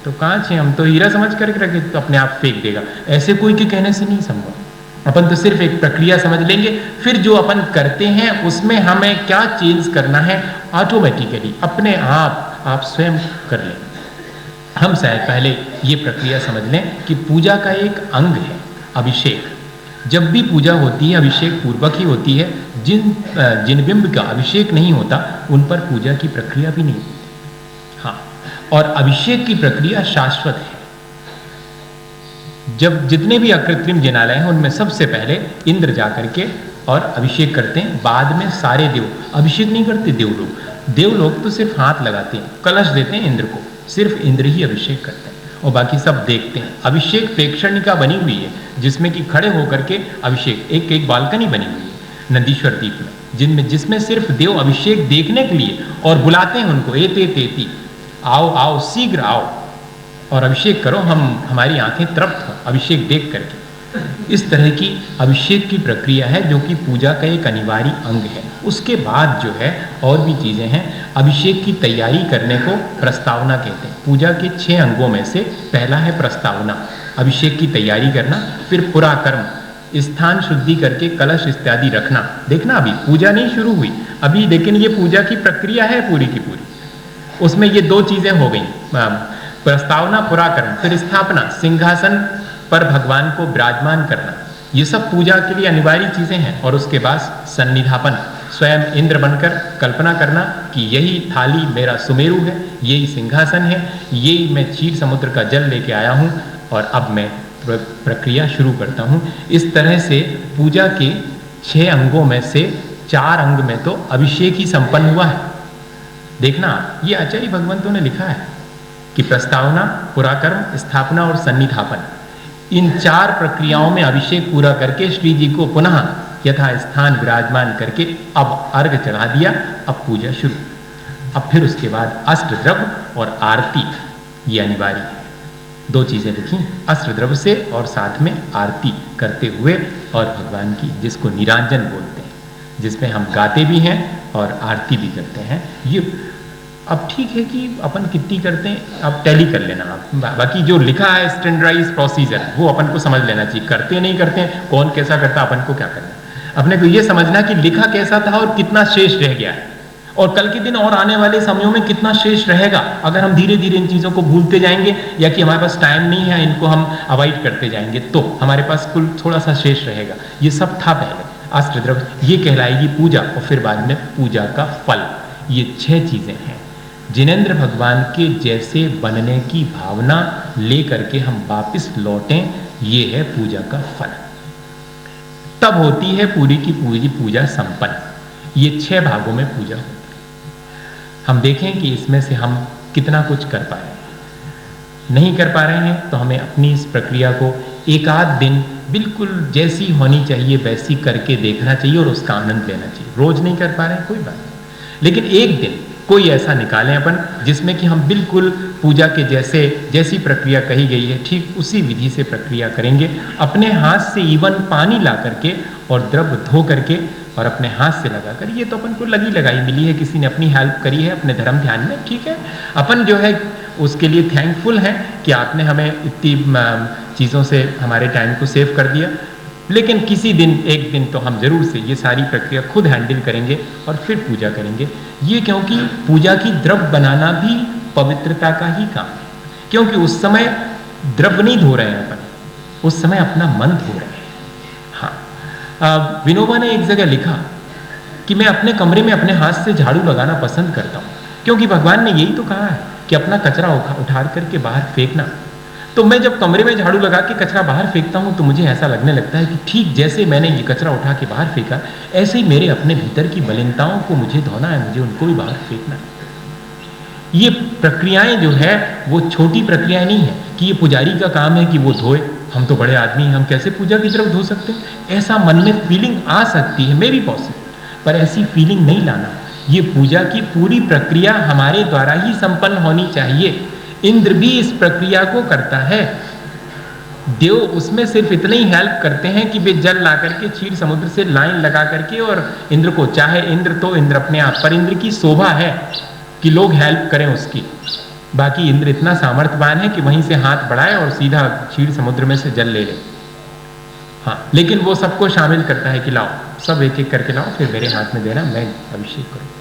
तो कांच है, हम तो हीरा समझ करके रखे, तो अपने आप फेंक देगा। ऐसे कोई के कहने से नहीं संभव। अपन तो सिर्फ एक प्रक्रिया समझ लेंगे, फिर जो अपन करते हैं उसमें हमें क्या चेंज करना है ऑटोमेटिकली अपने आप स्वयं कर लें। हम शायद पहले ये प्रक्रिया समझ लें कि पूजा का एक अंग है अभिषेक। जब भी पूजा होती है अभिषेक पूर्वक ही होती है। जिन बिंब का अभिषेक नहीं होता उन पर पूजा की प्रक्रिया भी नहीं होती। हाँ, और अभिषेक की प्रक्रिया शाश्वत है। जब जितने भी अकृत्रिम जिनालय हैं उनमें सबसे पहले इंद्र जाकर के और अभिषेक करते हैं, बाद में सारे देव। अभिषेक नहीं करते देवलोग तो सिर्फ हाथ लगाते हैं, कलश देते हैं इंद्र को, सिर्फ इंद्र ही अभिषेक करते हैं और बाकी सब देखते हैं। अभिषेक प्रेक्षणिका बनी हुई है जिसमें कि खड़े होकर के अभिषेक, एक बालकनी बनी हुई है नंदीश्वर द्वीप में, जिसमें सिर्फ देव अभिषेक देखने के लिए और बुलाते हैं उनको, एते आओ शीघ्र आओ और अभिषेक करो, हमारी आंखें तृप्त हो अभिषेक देख करके। इस तरह की अभिषेक की प्रक्रिया है जो कि पूजा का एक अनिवार्य अंग है। उसके बाद जो है और भी चीज़ें हैं। अभिषेक की तैयारी करने को प्रस्तावना कहते हैं। पूजा के 6 अंगों में से पहला है प्रस्तावना, अभिषेक की तैयारी करना। फिर पुराकर्म, स्थान शुद्धि करके कलश इत्यादि रखना। देखना अभी पूजा नहीं शुरू हुई अभी, लेकिन ये पूजा की प्रक्रिया है पूरी की पूरी। उसमें ये 2 चीज़ें हो गई, प्रस्तावना पुराकर्म। फिर स्थापना, सिंहासन पर भगवान को विराजमान करना, ये सब पूजा के लिए अनिवार्य चीज़ें हैं। और उसके बाद सन्निधापन, स्वयं इंद्र बनकर कल्पना करना कि यही थाली मेरा सुमेरु है, यही सिंहासन है, यही मैं क्षीर समुद्र का जल लेके आया हूँ और अब मैं प्रक्रिया शुरू करता हूँ। इस तरह से पूजा के 6 अंगों में से 4 अंग में तो अभिषेक ही संपन्न हुआ है। देखना ये आचार्य भगवंतों ने लिखा है कि प्रस्तावना, पुराकर्म, स्थापना और सन्निधापन, इन 4 प्रक्रियाओं में अभिषेक पूरा करके श्री जी को पुनः यथा स्थान विराजमान करके अब अर्घ चढ़ा दिया, अब पूजा शुरू। अब फिर उसके बाद अष्टद्रव्य और आरती, ये अनिवार्य है। 2 चीज़ें लिखी, अष्टद्रव्य से और साथ में आरती करते हुए, और भगवान की जिसको निरांजन बोलते हैं, जिसमें हम गाते भी हैं और आरती भी करते हैं। ये अब ठीक है कि अपन कितनी करते हैं, अब टैली कर लेना आप, बाकी जो लिखा है स्टैंडर्डाइज प्रोसीजर वो अपन को समझ लेना चाहिए। करते नहीं करते हैं, कौन कैसा करता, अपन को क्या करना। अपने को ये समझना कि लिखा कैसा था और कितना शेष रह गया है, और कल के दिन और आने वाले समयों में कितना शेष रहेगा अगर हम धीरे धीरे इन चीज़ों को भूलते जाएंगे, या कि हमारे पास टाइम नहीं है इनको हम अवॉइड करते जाएंगे, तो हमारे पास कुल थोड़ा सा शेष रहेगा। ये सब था पहले अष्टद्रव्य, ये कहलाएगी पूजा, और फिर बाद में पूजा का फल। ये 6 चीज़ें हैं। जिनेंद्र भगवान के जैसे बनने की भावना ले करके हम वापस लौटें, ये है पूजा का फल। तब होती है पूरी की पूरी पूजा संपन्न। ये 6 भागों में पूजा होती है। हम देखें कि इसमें से हम कितना कुछ कर पा रहे हैं। नहीं कर पा रहे हैं तो हमें अपनी इस प्रक्रिया को एक आध दिन बिल्कुल जैसी होनी चाहिए वैसी करके देखना चाहिए और उसका आनंद लेना चाहिए। रोज नहीं कर पा रहे हैं कोई बात नहीं, लेकिन एक दिन कोई ऐसा निकालें अपन जिसमें कि हम बिल्कुल पूजा के जैसी प्रक्रिया कही गई है ठीक उसी विधि से प्रक्रिया करेंगे। अपने हाथ से इवन पानी ला करके और द्रव्य धो करके और अपने हाथ से लगा कर, ये तो अपन को लगी लगाई मिली है, किसी ने अपनी हेल्प करी है अपने धर्म ध्यान में, ठीक है। अपन जो है उसके लिए थैंकफुल हैं कि आपने हमें इतनी चीज़ों से हमारे टाइम को सेव कर दिया। लेकिन किसी दिन एक दिन तो हम जरूर से ये सारी प्रक्रिया खुद हैंडल करेंगे और फिर पूजा करेंगे। ये क्योंकि पूजा की द्रव्य बनाना भी पवित्रता का ही काम है, क्योंकि उस समय द्रव्य नहीं धो रहे हैं अपन, उस समय अपना मन धो रहे हैं। हाँ, विनोबा ने एक जगह लिखा कि मैं अपने कमरे में अपने हाथ से झाड़ू लगाना पसंद करता हूँ, क्योंकि भगवान ने यही तो कहा है कि अपना कचरा उठा करके बाहर फेंकना। तो मैं जब कमरे में झाड़ू लगा के कचरा बाहर फेंकता हूँ तो मुझे ऐसा लगने लगता है कि ठीक जैसे मैंने ये कचरा उठा के बाहर फेंका, ऐसे ही मेरे अपने भीतर की मलिनताओं को मुझे धोना है, मुझे उनको भी बाहर फेंकना है। ये प्रक्रियाएं जो है वो छोटी प्रक्रियाएं नहीं है कि ये पुजारी का काम है कि वो धोए, हम तो बड़े आदमी हैं, हम कैसे पूजा की तरफ धो सकते हैं। ऐसा मन में फीलिंग आ सकती है, मे बी पॉसिबल, पर ऐसी फीलिंग नहीं लाना। ये पूजा की पूरी प्रक्रिया हमारे द्वारा ही संपन्न होनी चाहिए। इंद्र भी इस प्रक्रिया को करता है, देव उसमें सिर्फ इतने ही हेल्प करते हैं कि वे जल ला करके क्षीर समुद्र से लाइन लगा करके और इंद्र को, चाहे इंद्र तो इंद्र अपने आप पर, इंद्र की शोभा है कि लोग हेल्प करें उसकी। बाकी इंद्र इतना सामर्थ्यवान है कि वहीं से हाथ बढ़ाए और सीधा क्षीर समुद्र में से जल ले ले। हाँ, लेकिन वो सबको शामिल करता है कि लाओ सब एक एक करके लाओ, फिर मेरे हाथ में देना, मैं अभिषेक करूँ।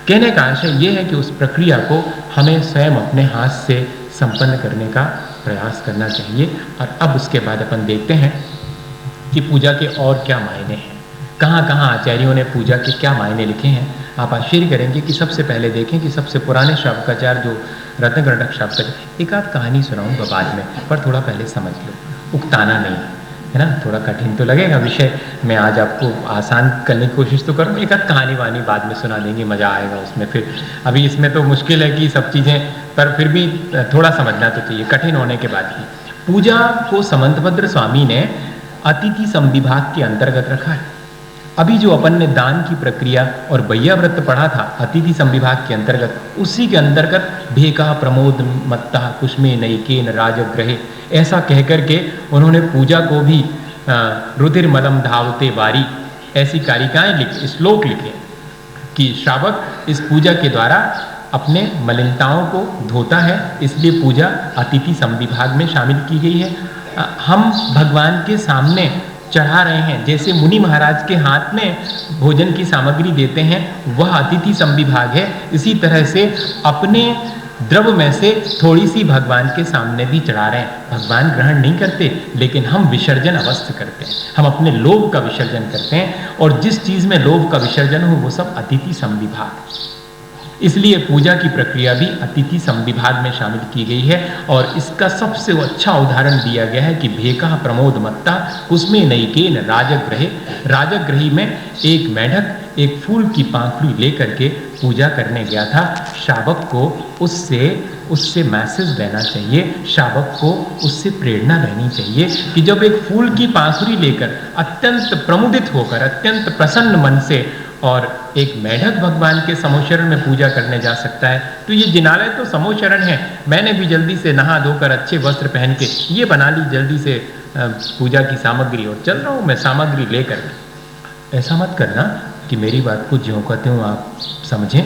कहने का आशय ये है कि उस प्रक्रिया को हमें स्वयं अपने हाथ से संपन्न करने का प्रयास करना चाहिए। और अब उसके बाद अपन देखते हैं कि पूजा के और क्या मायने हैं, कहाँ कहाँ आचार्यों ने पूजा के क्या मायने लिखे हैं। आप आश्चर्य करेंगे कि सबसे पहले देखें कि सबसे पुराने शावकाचार्य जो रत्नकर्णक शावकाचार्य, एक आध कहानी सुनाऊंगा बाद में, पर थोड़ा पहले समझ लो, उकताना नहीं है ना, थोड़ा कठिन तो लगेगा विषय, मैं आज आपको आसान करने की कोशिश तो करूँ। एक आध कहानी वानी बाद में सुना देंगे, मज़ा आएगा उसमें। फिर अभी इसमें तो मुश्किल है कि सब चीज़ें, पर फिर भी थोड़ा समझना तो चाहिए, कठिन होने के बाद ही। पूजा को समंतभद्र स्वामी ने अतिथि संविभाग के अंतर्गत रखा है। अभी जो अपन ने दान की प्रक्रिया और बैया व्रत पढ़ा था अतिथि संविभाग के अंतर्गत, उसी के अंतर्गत भेका प्रमोद मत्ता कुष्मे नैकेन राजग्रहे, ऐसा कहकर के उन्होंने पूजा को भी रुधिर मलम धावते बारी, ऐसी कारिकाएं लिखी, श्लोक लिखे कि श्रावक इस पूजा के द्वारा अपने मलिनताओं को धोता है, इसलिए पूजा अतिथि संविभाग में शामिल की गई है। हम भगवान के सामने चढ़ा रहे हैं, जैसे मुनि महाराज के हाथ में भोजन की सामग्री देते हैं, वह अतिथि संविभाग है। इसी तरह से अपने द्रव्य में से थोड़ी सी भगवान के सामने भी चढ़ा रहे हैं। भगवान ग्रहण नहीं करते, लेकिन हम विसर्जन अवश्य करते हैं, हम अपने लोभ का विसर्जन करते हैं, और जिस चीज़ में लोभ का विसर्जन हो वो सब अतिथि संविभाग। इसलिए पूजा की प्रक्रिया भी अतिथि संविभाग में शामिल की गई है। और इसका सबसे अच्छा उदाहरण दिया गया है कि भेका प्रमोद मत्ता कुसमे नैकेन राजग्रहे, राजग्रही में एक मेढक एक फूल की पाखुड़ी लेकर के पूजा करने गया था। शावक को उससे मैसेज लेना चाहिए, शावक को उससे प्रेरणा लेनी चाहिए कि जब एक फूल की पाखुड़ी लेकर अत्यंत प्रमुदित होकर, अत्यंत प्रसन्न मन से, और एक मेढक भगवान के समोशरण में पूजा करने जा सकता है, तो ये जिनालय तो समोशरण है। मैंने भी जल्दी से नहा धोकर अच्छे वस्त्र पहन के ये बना ली जल्दी से पूजा की सामग्री, और चल रहा हूँ मैं सामग्री लेकर के। ऐसा मत करना कि मेरी बात को ज्यों कहते हो आप समझें,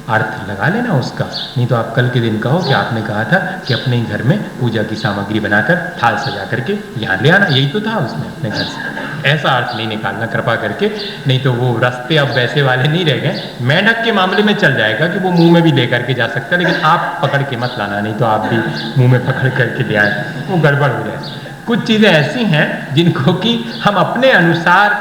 अर्थ लगा लेना उसका, नहीं तो आप कल के दिन कहो कि आपने कहा था कि अपने ही घर में पूजा की सामग्री बनाकर थाल सजा करके यहाँ ले आना, यही तो था उसमें अपने घर से। ऐसा अर्थ नहीं निकालना कृपा करके, नहीं तो वो रास्ते अब वैसे वाले नहीं रह गए। मेढक के मामले में चल जाएगा कि वो मुंह में भी ले करके जा सकता है, लेकिन आप पकड़ के मत लाना, नहीं तो आप भी मुंह में पकड़ करके ले आए, वो गड़बड़ हो जाए। कुछ चीज़ें ऐसी हैं जिनको कि हम अपने अनुसार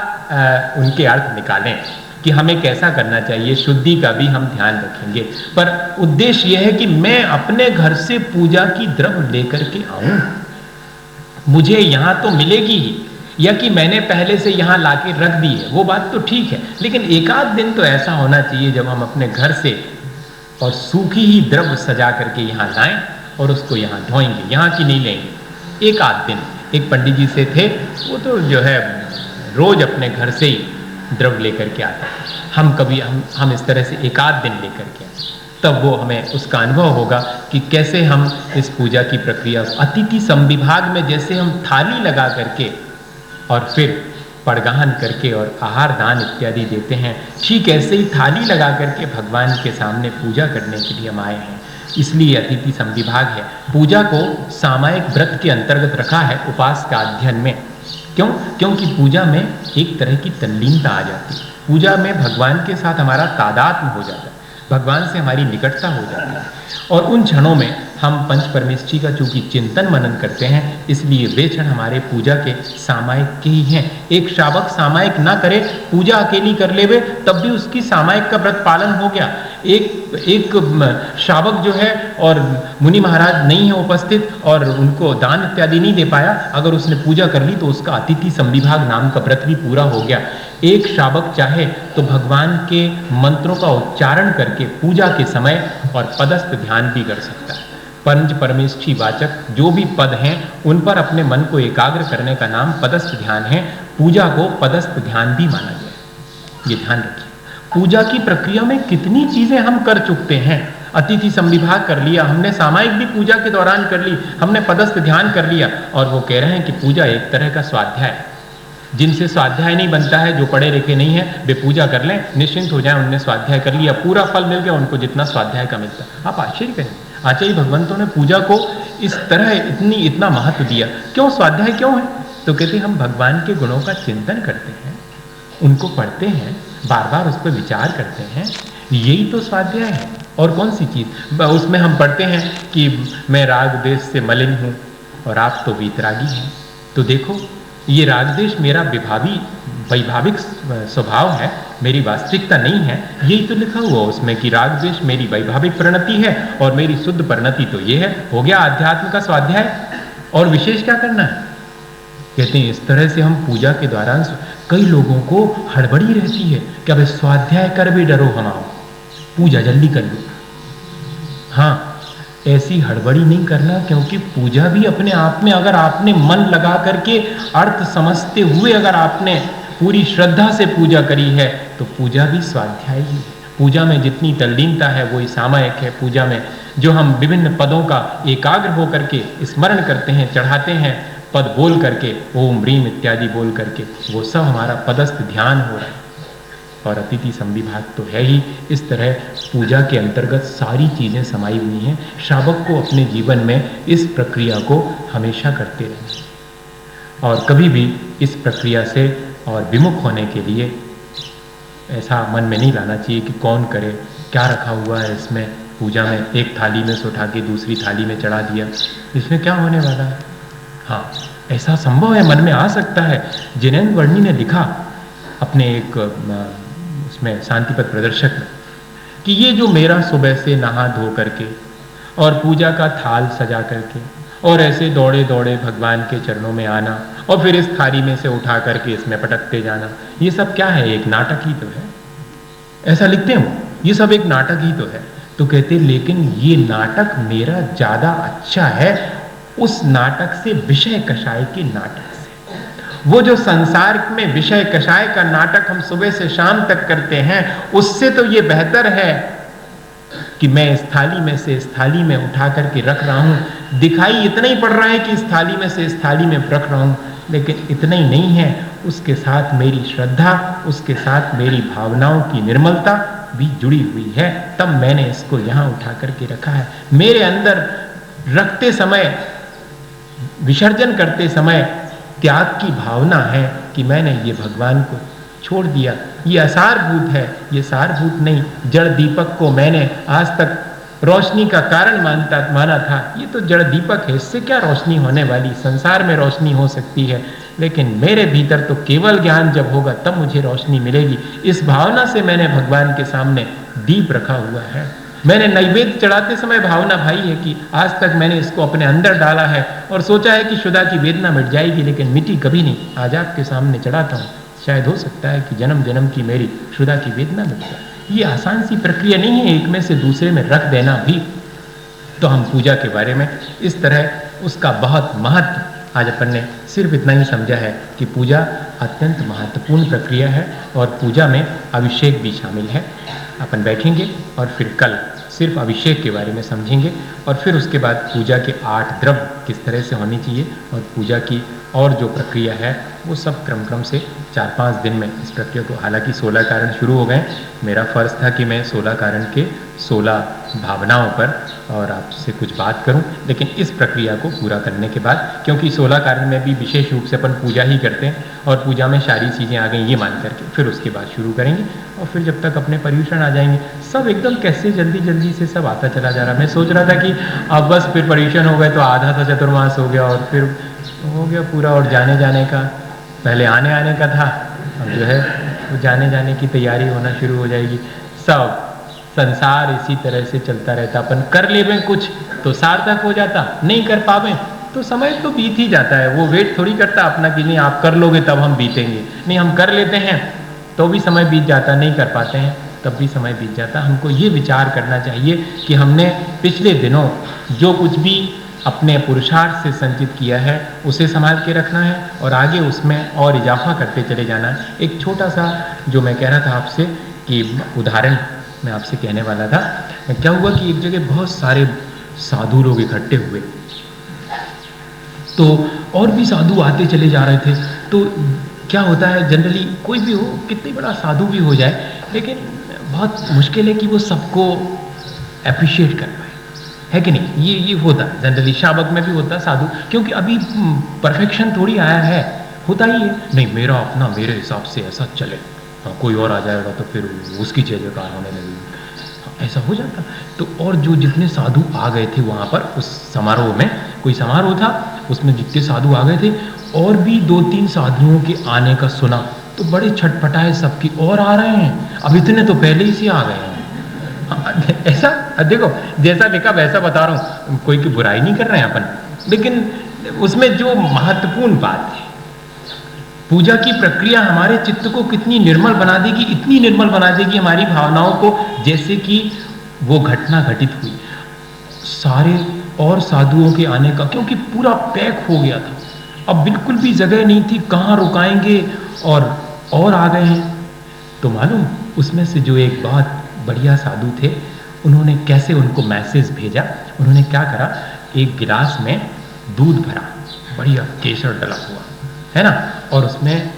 उनके अर्थ निकालें कि हमें कैसा करना चाहिए, शुद्धि का भी हम ध्यान रखेंगे। पर उद्देश्य यह है कि मैं अपने घर से पूजा की द्रव्य लेकर के आऊं, मुझे यहाँ तो मिलेगी ही, या कि मैंने पहले से यहाँ लाके रख दी है, वो बात तो ठीक है, लेकिन एक आध दिन तो ऐसा होना चाहिए जब हम अपने घर से और सूखी ही द्रव्य सजा करके यहाँ लाएं और उसको यहाँ धोएंगे, यहाँ की नहीं लेंगे। एक आध दिन, एक पंडित जी से थे, वो तो जो है रोज अपने घर से ही द्रव्य लेकर के आते हैं। हम कभी हम इस तरह से एक आध दिन लेकर के, तब वो हमें उसका अनुभव होगा कि कैसे हम इस पूजा की प्रक्रिया अतिथि संविभाग में जैसे हम थाली लगा करके और फिर पड़गाहन करके और आहार दान इत्यादि देते हैं, ठीक ऐसे ही थाली लगा करके भगवान के सामने पूजा करने के लिए हम आए हैं। इसलिए अतिथि संविभाग है। पूजा को सामायिक व्रत के अंतर्गत रखा है उपास का अध्ययन में। क्यों? क्योंकि पूजा में एक तरह की तल्लीनता आ जाती है। पूजा में भगवान के साथ हमारा तादात्म्य हो जाता है, भगवान से हमारी निकटता हो जाती है, और उन क्षणों में हम पंच परमेष्ठी का चूंकि चिंतन मनन करते हैं, इसलिए वे क्षण हमारे पूजा के सामायिक के ही हैं। एक श्रावक सामायिक ना करे, पूजा अकेली कर लेवे, तब भी उसकी सामायिक का व्रत पालन हो गया। एक श्रावक जो है और मुनि महाराज नहीं है उपस्थित और उनको दान इत्यादि नहीं दे पाया, अगर उसने पूजा कर ली तो उसका अतिथि संविभाग नाम का व्रत भी पूरा हो गया। एक श्रावक चाहे तो भगवान के मंत्रों का उच्चारण करके पूजा के समय और पदस्थ ध्यान भी कर सकता है। पंच परमेष्ठी वाचक जो भी पद हैं उन पर अपने मन को एकाग्र करने का नाम पदस्थ ध्यान है। पूजा को पदस्थ ध्यान भी माना गया, ये ध्यान रखिए। पूजा की प्रक्रिया में कितनी चीजें हम कर चुकते हैं। अतिथि संविभाग कर लिया हमने, सामायिक भी पूजा के दौरान कर ली हमने, पदस्थ ध्यान कर लिया, और वो कह रहे हैं कि पूजा एक तरह का स्वाध्याय। जिनसे स्वाध्याय नहीं बनता है, जो पढ़े लिखे नहीं है, वे पूजा कर लें, निश्चिंत हो जाएं, उनने स्वाध्याय कर लिया, पूरा फल मिल गया उनको जितना स्वाध्याय का मिलता। आप आश्चर्य करें, आचार्य भगवंतों ने पूजा को इस तरह इतना महत्व दिया। क्यों स्वाध्याय क्यों है? तो कहते हम भगवान के गुणों का चिंतन करते हैं, उनको पढ़ते हैं, बार बार उस पर विचार करते हैं, यही तो स्वाध्याय है। और कौन सी चीज? उसमें हम पढ़ते हैं कि मैं राग देश से मलिन हूँ और आप तो वीतरागी हैं। तो देखो, ये राग देश मेरा वैभाविक स्वभाव है, मेरी वास्तविकता नहीं है। यही तो लिखा हुआ उसमें कि राग देश मेरी वैभाविक परिणति है और मेरी शुद्ध परिणति तो ये है। हो गया अध्यात्म का स्वाध्याय, और विशेष क्या करना है? कहते हैं इस तरह से हम पूजा के दौरान, कई लोगों को हड़बड़ी रहती है कि अब स्वाध्याय कर भी डरो, हम आओ पूजा जल्दी कर लो। हाँ, ऐसी हड़बड़ी नहीं करना, क्योंकि पूजा भी अपने आप में अगर आपने मन लगा करके अर्थ समझते हुए अगर आपने पूरी श्रद्धा से पूजा करी है तो पूजा भी स्वाध्याय ही है। पूजा में जितनी तल्लीनता है वही सामायिक है। पूजा में जो हम विभिन्न पदों का एकाग्र होकर के स्मरण करते हैं, चढ़ाते हैं, पद बोल करके, ओम ह्रीम इत्यादि बोल करके, वो सब हमारा पदस्थ ध्यान हो रहा है। और अतिथि संविभाग तो है ही। इस तरह पूजा के अंतर्गत सारी चीज़ें समाई हुई हैं। श्रावक को अपने जीवन में इस प्रक्रिया को हमेशा करते रहना, और कभी भी इस प्रक्रिया से और विमुख होने के लिए ऐसा मन में नहीं लाना चाहिए कि कौन करे, क्या रखा हुआ है इसमें पूजा में, एक थाली में से उठा के दूसरी थाली में चढ़ा दिया, इसमें क्या होने वाला है। हाँ, ऐसा संभव है, मन में आ सकता है। जिनेंद्र वर्णी ने लिखा अपने एक उसमें शांतिपद प्रदर्शक में कि ये जो मेरा सुबह से नहा धो करके और पूजा का थाल सजा करके और ऐसे दौड़े दौड़े भगवान के चरणों में आना और फिर इस थाली में से उठा करके इसमें पटकते जाना, ये सब क्या है? एक नाटक ही तो है। ऐसा लिखते हैं, ये सब एक नाटक ही तो है। तो कहते लेकिन ये नाटक मेरा ज्यादा अच्छा है उस नाटक से, विषय कषाय के नाटक से। वो जो संसार में विषय कषाय का नाटक हम सुबह से शाम तक करते हैं, उससे तो ये बेहतर है कि मैं इस थाली में से इस थाली में उठा करके रख रहा हूँ। दिखाई इतना ही पड़ रहा है कि इस थाली में से इस थाली में रख रहा हूँ, लेकिन इतना ही नहीं है, उसके साथ मेरी श्रद्धा, उसके साथ मेरी भावनाओं की निर्मलता भी जुड़ी हुई है। तब मैंने इसको यहाँ उठा करके रखा है। मेरे अंदर रखते समय, विसर्जन करते समय त्याग की भावना है कि मैंने ये भगवान को छोड़ दिया। ये असारभूत है, ये सारभूत नहीं। जड़ दीपक को मैंने आज तक रोशनी का कारण माना था, ये तो जड़ दीपक है, इससे क्या रोशनी होने वाली? संसार में रोशनी हो सकती है, लेकिन मेरे भीतर तो केवल ज्ञान जब होगा तब मुझे रोशनी मिलेगी। इस भावना से मैंने भगवान के सामने दीप रखा हुआ है। मैंने नैवेद्य चढ़ाते समय भावना भाई है कि आज तक मैंने इसको अपने अंदर डाला है और सोचा है कि शुदा की वेदना मिट जाएगी, लेकिन मिटी कभी नहीं। आज आपके सामने चढ़ाता हूँ, शायद हो सकता है कि जन्म जन्म की मेरी शुदा की वेदना मिट जाए। ये आसान सी प्रक्रिया नहीं है एक में से दूसरे में रख देना भी। तो हम पूजा के बारे में इस तरह उसका बहुत महत्व आज अपन ने सिर्फ इतना ही समझा है कि पूजा अत्यंत महत्वपूर्ण प्रक्रिया है और पूजा में अभिषेक भी शामिल है। अपन बैठेंगे और फिर कल सिर्फ अभिषेक के बारे में समझेंगे और फिर उसके बाद पूजा के 8 द्रव्य किस तरह से होनी चाहिए और पूजा की और जो प्रक्रिया है वो सब क्रम से 4-5 दिन में इस प्रक्रिया को, हालांकि 16 कारण शुरू हो गए। मेरा फ़र्ज़ था कि मैं 16 कारण के 16 भावनाओं पर और आपसे कुछ बात करूं, लेकिन इस प्रक्रिया को पूरा करने के बाद, क्योंकि 16 कारण में भी विशेष रूप से अपन पूजा ही करते हैं और पूजा में सारी चीज़ें आ गई ये मान करके फिर उसके बाद शुरू करेंगे और फिर जब तक अपने पर्यूषण आ जाएंगे सब एकदम कैसे जल्दी से सब आता चला जा रहा। मैं सोच रहा था कि अब बस फिर पर्यूषण हो गए तो आधा सा चतुर्मास हो गया और फिर हो गया पूरा, और जाने का पहले आने का था, अब जो है वो जाने की तैयारी होना शुरू हो जाएगी। सब संसार इसी तरह से चलता रहता, अपन कर ले कुछ तो सार्थक हो जाता, नहीं कर पावे तो समय तो बीत ही जाता है। वो वेट थोड़ी करता अपना कि नहीं आप कर लोगे तब हम बीतेंगे, नहीं हम कर लेते हैं तो भी समय बीत जाता, नहीं कर पाते हैं तब भी समय बीत जाता। हमको ये विचार करना चाहिए कि हमने पिछले दिनों जो कुछ भी अपने पुरुषार्थ से संचित किया है उसे संभाल के रखना है और आगे उसमें और इजाफा करते चले जाना है। एक छोटा सा जो मैं कह रहा था आपसे कि उदाहरण मैं आपसे कहने वाला था, क्या हुआ कि एक जगह बहुत सारे साधु लोग इकट्ठे हुए, तो और भी साधु आते चले जा रहे थे। तो क्या होता है जनरली कोई भी हो, कितनी बड़ा साधु भी हो जाए, लेकिन बहुत मुश्किल है कि वो सबको अप्रिशिएट कर पाए, है कि नहीं। ये होता जनरली, शावक में भी होता साधु, क्योंकि अभी परफेक्शन थोड़ी आया है, होता ही है नहीं मेरा अपना मेरे हिसाब से ऐसा चले, हाँ कोई और आ जाएगा तो फिर उसकी जयकार होने लगेगी, ऐसा हो जाता। तो और जो जितने साधु आ गए थे वहाँ पर उस समारोह में, कोई समारोह था उसमें जितने साधु आ गए थे और भी 2-3 साधुओं के आने का सुना तो बड़े छटपटाए सबकी, और आ रहे हैं, अब इतने तो पहले ही से आ गए हैं। ऐसा देखो जैसा लिखा वैसा बता रहा हूँ, कोई की बुराई नहीं कर रहे हैं अपन, लेकिन उसमें जो महत्वपूर्ण बात है, पूजा की प्रक्रिया हमारे चित्त को कितनी निर्मल बना देगी, इतनी निर्मल बना देगी हमारी भावनाओं को, जैसे कि वो घटना घटित हुई सारे और साधुओं के आने का, क्योंकि पूरा पैक हो गया था, अब बिल्कुल भी जगह नहीं थी, कहाँ रुकाएंगे, और आ गए हैं। तो मालूम उसमें से जो एक बहुत बढ़िया साधु थे, उन्होंने कैसे उनको मैसेज भेजा, उन्होंने क्या करा, एक गिलास में दूध भरा, बढ़िया केसर डला हुआ है ना, और उसमें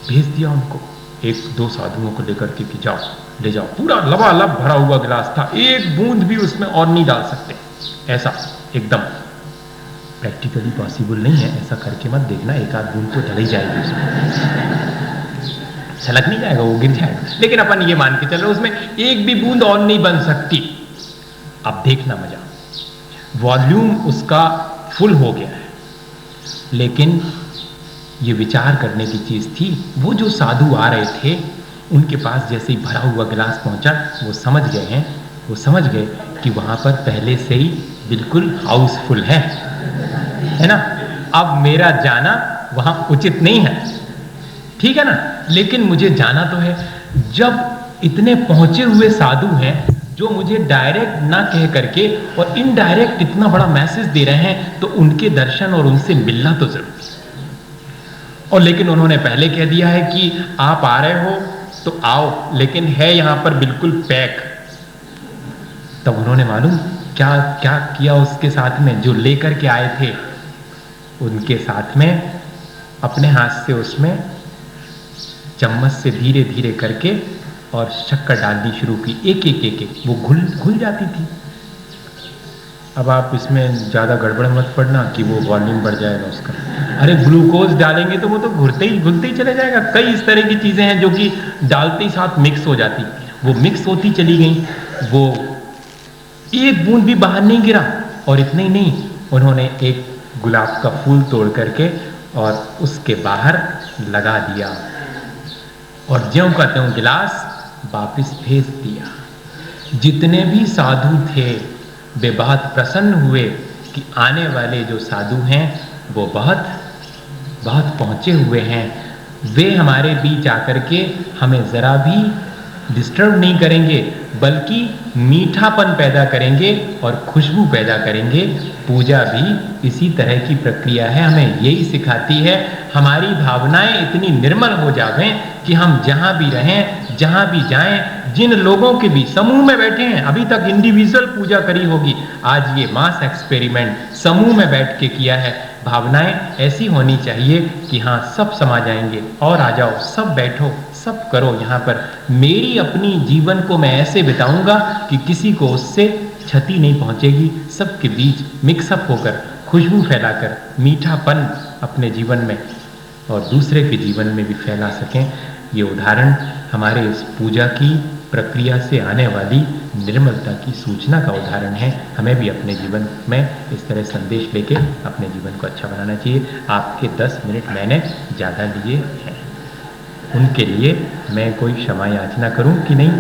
भेज दिया उनको 1-2 साधुओं को लेकर के कि जाओ ले जाओ, पूरा लबालब भरा हुआ गिलास था, एक बूंद भी उसमें और नहीं डाल सकते, ऐसा एकदम प्रैक्टिकली पॉसिबल नहीं है, ऐसा करके मत देखना, एक आध बूंद तो डल ही जाएगी उसमें, छलक नहीं जाएगा, वो गिर जाएगा, लेकिन अपन ये मान के चल रहे उसमें एक भी बूंद और नहीं बन सकती। अब देखना मजा, वॉल्यूम उसका फुल हो गया है, लेकिन ये विचार करने की चीज थी, वो जो साधु आ रहे थे उनके पास जैसे ही भरा हुआ गिलास पहुंचा, वो समझ गए हैं, वो समझ गए कि वहां पर पहले से ही बिल्कुल हाउसफुल है ना, अब मेरा जाना वहां उचित नहीं है, ठीक है ना, लेकिन मुझे जाना तो है। जब इतने पहुंचे हुए साधु हैं जो मुझे डायरेक्ट ना कह करके और इनडायरेक्ट इतना बड़ा मैसेज दे रहे हैं, तो उनके दर्शन और उनसे मिलना तो जरूरी है। और लेकिन उन्होंने पहले कह दिया है कि आप आ रहे हो तो आओ, लेकिन है यहां पर बिल्कुल पैक। तब उन्होंने मालूम क्या क्या किया उसके साथ में, जो लेकर के आए थे उनके साथ में अपने हाथ से उसमें चम्मच से धीरे धीरे करके और शक्कर डालनी शुरू की, एक वो घुल जाती थी। अब आप इसमें ज़्यादा गड़बड़ मत पड़ना कि वो वॉल्यूम बढ़ जाएगा उसका, अरे ग्लूकोज डालेंगे तो वो तो घुलते ही चले जाएगा। कई इस तरह की चीज़ें हैं जो कि डालते ही साथ मिक्स हो जाती, वो मिक्स होती चली गई, वो एक बूंद भी बाहर नहीं गिरा। और इतना ही नहीं, उन्होंने एक गुलाब का फूल तोड़ करके और उसके बाहर लगा दिया और ज्यों का त्यों गिलास वापिस भेज दिया। जितने भी साधु थे वे बहुत प्रसन्न हुए कि आने वाले जो साधु हैं वो बहुत पहुँचे हुए हैं, वे हमारे बीच आकर के हमें ज़रा भी डिस्टर्ब नहीं करेंगे, बल्कि मीठापन पैदा करेंगे और खुशबू पैदा करेंगे। पूजा भी इसी तरह की प्रक्रिया है, हमें यही सिखाती है। हमारी भावनाएं इतनी निर्मल हो जावें कि हम जहाँ भी रहें, जहाँ भी जाएं, जिन लोगों के भी समूह में बैठे हैं, अभी तक इंडिविजुअल पूजा करी होगी, आज ये मास एक्सपेरिमेंट समूह में बैठ के किया है। भावनाएं ऐसी होनी चाहिए कि हाँ सब समा जाएंगे, और आ जाओ, सब बैठो, सब करो यहाँ पर। मेरी अपनी जीवन को मैं ऐसे बिताऊंगा कि किसी को उससे क्षति नहीं पहुंचेगी। सबके बीच मिक्सअप होकर, खुशबू फैलाकर, मीठापन अपने जीवन में और दूसरे के जीवन में भी फैला सकें। ये उदाहरण हमारे इस पूजा की प्रक्रिया से आने वाली निर्मलता की सूचना का उदाहरण है। हमें भी अपने जीवन में इस तरह संदेश लेके अपने जीवन को अच्छा बनाना चाहिए। आपके 10 मिनट मैंने ज़्यादा लिए हैं, उनके लिए मैं कोई क्षमा याचना करूं कि नहीं?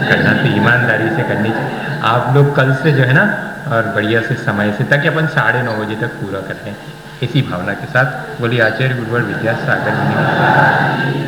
करना तो ईमानदारी से करनी चाहिए। आप लोग कल से जो है ना, और बढ़िया से समय से, ताकि अपन 9:30 बजे तक पूरा कर लें, इसी भावना के साथ। बोलिए आचार्य गुरुवर विद्यासागर जी।